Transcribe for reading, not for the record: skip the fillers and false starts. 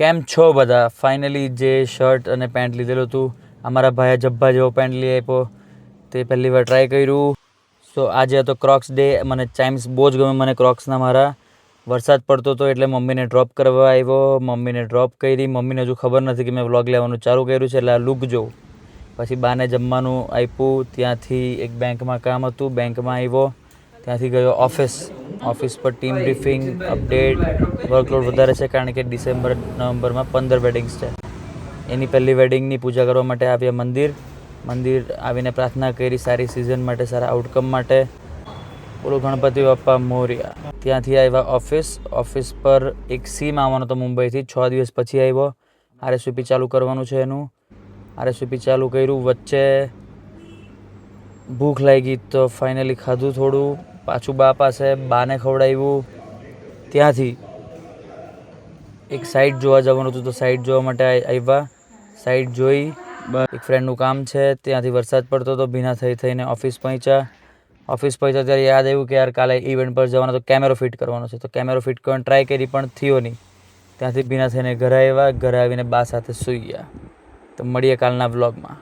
કેમ છો બધા? ફાઇનલી જે શર્ટ અને પેન્ટ લીધેલું હતું, અમારા ભાઈએ જબ્બા જેવો પેન્ટ લઈ આપ્યો, તે પહેલી વાર ટ્રાય કર્યું. સો આજે હતો ક્રોક્સ ડે. મને ચાઇમ્સ બહુ જ ગમે મને ક્રોક્સના મારા. વરસાદ પડતો હતો એટલે મમ્મીને ડ્રોપ કરવા આવ્યો. મમ્મીને ડ્રોપ કરી. મમ્મીને હજુ ખબર નથી કે મેં વ્લોગ લેવાનું ચાલુ કર્યું છે, એટલે આ લુક જોઉં. પછી બાને જમવાનું આપ્યું. ત્યાંથી એક બેંકમાં કામ હતું, બેંકમાં આવ્યો. ત્યાંથી ગયો ઓફિસ પર ટીમ બ્રીફિંગ, અપડેટ. વર્કલોડ વધારે છે કારણ કે ડિસેમ્બર નવેમ્બરમાં 15 વેડિંગ્સ છે. એની પહેલી વેડિંગની પૂજા કરવા માટે આવ્યા મંદિર આવીને પ્રાર્થના કરી સારી સિઝન માટે, સારા આઉટકમ માટે. બોલો ગણપતિ બાપ્પા મોર્યા. ત્યાંથી આવ્યા ઓફિસ પર એક સીમ આવવાનો હતો મુંબઈથી. 6 દિવસ પછી આવ્યો. RSVP ચાલુ કરવાનું છે એનું. RSVP ચાલુ કર્યું. વચ્ચે ભૂખ લાગી તો ફાઇનલી ખાધું થોડું. પાછું બા પાસે, બાને ખવડાવ્યું. ત્યાંથી એક સાઇટ જોવા જવાનું હતું તો સાઇટ જોવા માટે આવ્યા. સાઇટ જોઈ. એક ફ્રેન્ડનું કામ છે, ત્યાંથી વરસાદ પડતો હતો. ભીના થઈને ઓફિસ પહોંચ્યા ત્યારે યાદ આવ્યું કે યાર કાલે ઇવેન્ટ પર જવાનો તો કેમેરો ફિટ કરવાનો છે. તો કેમેરો ફિટ કરવાની ટ્રાય કરી પણ થયો નહીં. ત્યાંથી ભીના થઈને ઘરે આવ્યા. ઘરે આવીને બા સાથે સૂઈ ગયા. તો મળીએ કાલના વ્લોગમાં.